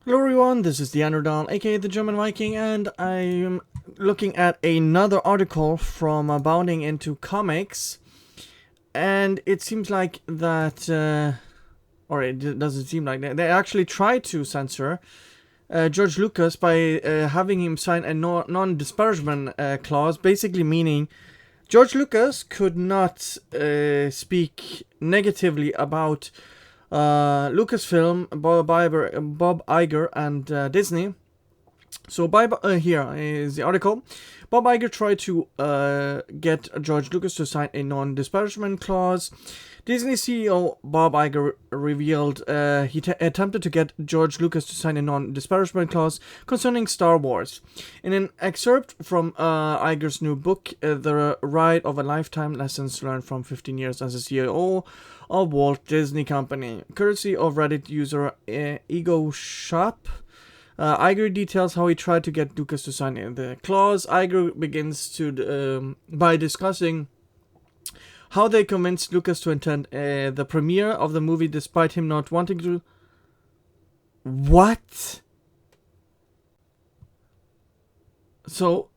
Hello everyone, this is the Underdog, aka the German Viking, and I'm looking at another article from Bounding into Comics, and it seems like that, or it doesn't seem like that, they actually tried to censor George Lucas by having him sign a non-disparagement clause, basically meaning George Lucas could not speak negatively about Lucasfilm, Bob Iger, and Disney. So here is the article. Bob Iger tried to get George Lucas to sign a non-disparagement clause. Disney CEO Bob Iger revealed he attempted to get George Lucas to sign a non-disparagement clause concerning Star Wars. In an excerpt from Iger's new book, The Ride of a Lifetime, Lessons Learned from 15 Years as a CEO of Walt Disney Company, courtesy of Reddit user Ego Shop, Iger details how he tried to get Lucas to sign the clause. Iger begins by discussing how they convinced Lucas to attend the premiere of the movie despite him not wanting to. What? So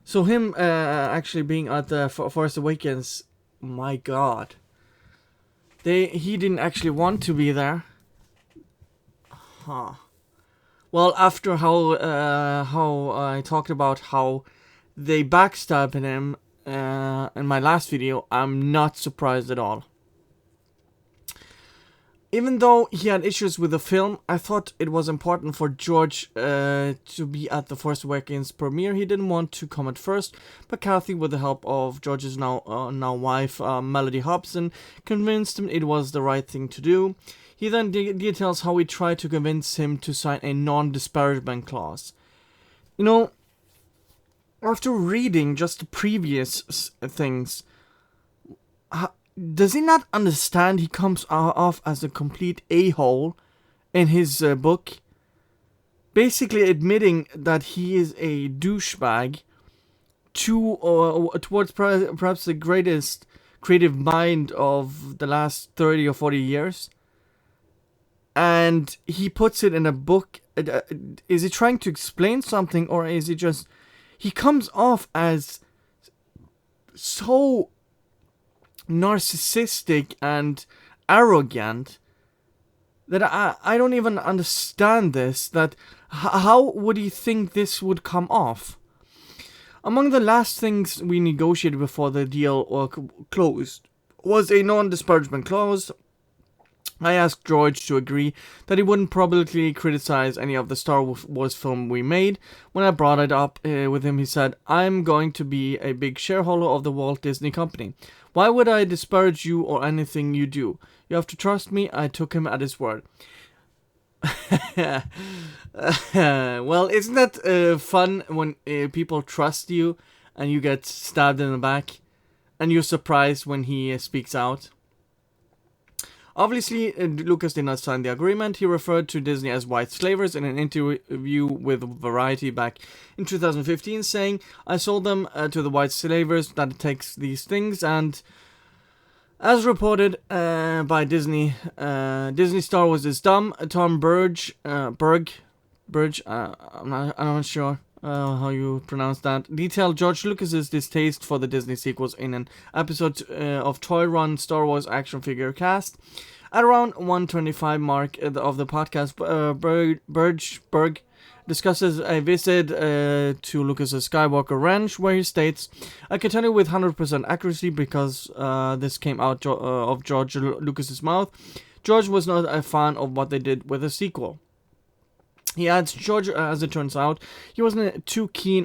him actually being at the Force Awakens, my God. He didn't actually want to be there. Huh. Well, after how I talked about how they backstabbed him in my last video, I'm not surprised at all. Even though he had issues with the film, I thought it was important for George to be at the Force Awakens premiere. He didn't want to come at first, but Kathy, with the help of George's now wife, Melody Hobson, convinced him it was the right thing to do. He then details how he tried to convince him to sign a non-disparagement clause. You know, after reading just the previous things, does he not understand he comes off as a complete a-hole in his book? Basically admitting that he is a douchebag towards perhaps the greatest creative mind of the last 30 or 40 years. And he puts it in a book. Is he trying to explain something, or is he just... He comes off as so narcissistic and arrogant that I don't even understand this. That how would he think this would come off? Among the last things we negotiated before the deal closed was a non-disparagement clause. I asked George to agree that he wouldn't publicly criticize any of the Star Wars film we made. When I brought it up with him, he said, "I'm going to be a big shareholder of the Walt Disney Company. Why would I disparage you or anything you do? You have to trust me." I took him at his word. Well, isn't that fun when people trust you and you get stabbed in the back and you're surprised when he speaks out? Obviously, Lucas did not sign the agreement. He referred to Disney as white slavers in an interview with Variety back in 2015, saying, "I sold them to the white slavers that takes these things," and as reported by Disney, Disney Star Wars is dumb. Tom Burge, I'm not sure how you pronounce that, detailed George Lucas's distaste for the Disney sequels in an episode of Toy Run Star Wars action figure cast. At around 125 mark of the podcast, Berg discusses a visit to Lucas's Skywalker Ranch, where he states, "I can tell you with 100% accuracy because this came out of George Lucas's mouth. George was not a fan of what they did with the sequel." He adds, George, as it turns out, he wasn't too keen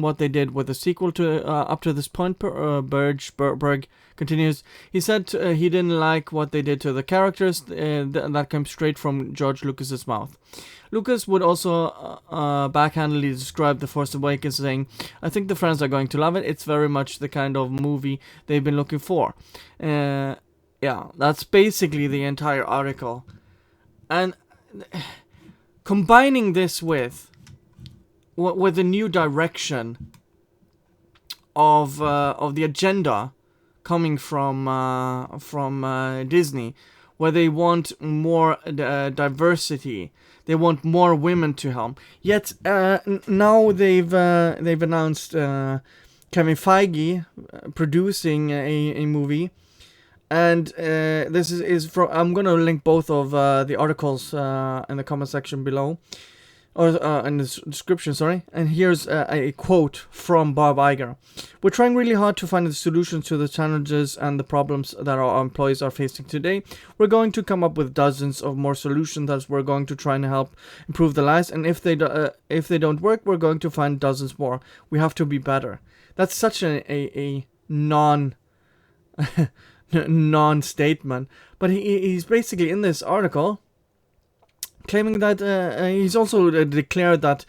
what they did with the sequel to up to this point. Berg continues. He said he didn't like what they did to the characters. That came straight from George Lucas's mouth. Lucas would also backhandedly describe The Force Awakens, saying, "I think the fans are going to love it. It's very much the kind of movie they've been looking for." Yeah, that's basically the entire article. And combining this with the new direction of the agenda coming from Disney, where they want more diversity. They want more women to helm. Yet now they've announced Kevin Feige producing a movie, and this is from. I'm gonna link both of the articles in the comment section below, or in the description. Sorry. And here's a quote from Bob Iger. We're trying really hard to find a solution to the challenges and the problems that our employees are facing today. We're going to come up with dozens of more solutions that we're going to try and help improve the lives. And if they don't work, we're going to find dozens more. We have to be better. That's such a non-statement. But he's basically in this article claiming that he's also declared that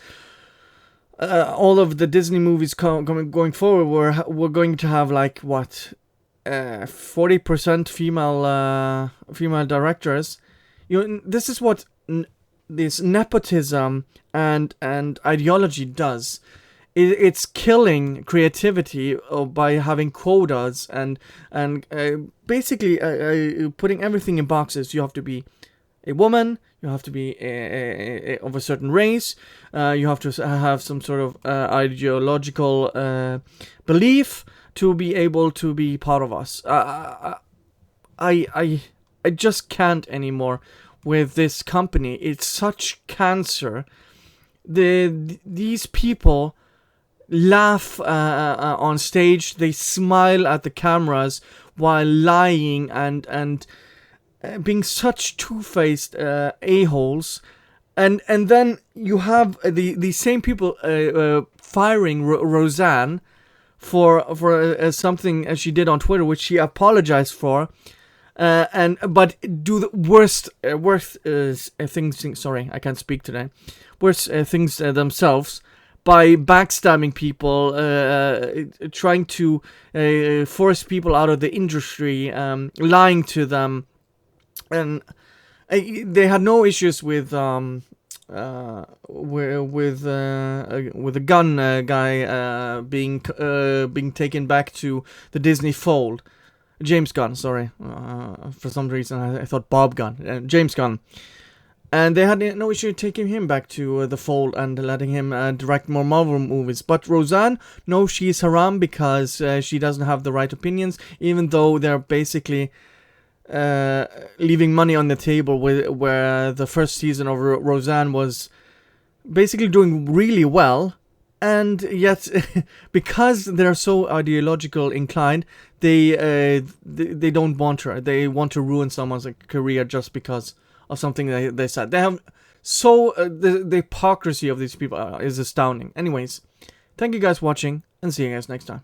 all of the Disney movies going forward we're going to have like what 40% female directors. This is what this nepotism and ideology does. It's killing creativity by having quotas and basically putting everything in boxes. You have to be a woman, you have to be of a certain race, you have to have some sort of ideological belief to be able to be part of us. I just can't anymore with this company. It's such cancer. These people laugh on stage, they smile at the cameras while lying and being such two-faced a-holes, and then you have the same people firing Roseanne for something she did on Twitter, which she apologized for, but do the worst things. Sorry, I can't speak today. Worst things themselves, by backstabbing people, trying to force people out of the industry, lying to them, and they had no issues with a gun guy being taken back to the Disney fold. James Gunn, sorry, for some reason I thought Bob Gunn, James Gunn. And they had no issue taking him back to the fold and letting him direct more Marvel movies. But Roseanne, no, she's haram because she doesn't have the right opinions, even though they're basically leaving money on the table where the first season of Roseanne was basically doing really well. And yet, because they're so ideological inclined, they don't want her. They want to ruin someone's career just because of something they said. They have the hypocrisy of these people is astounding. Anyways, thank you guys for watching, and see you guys next time.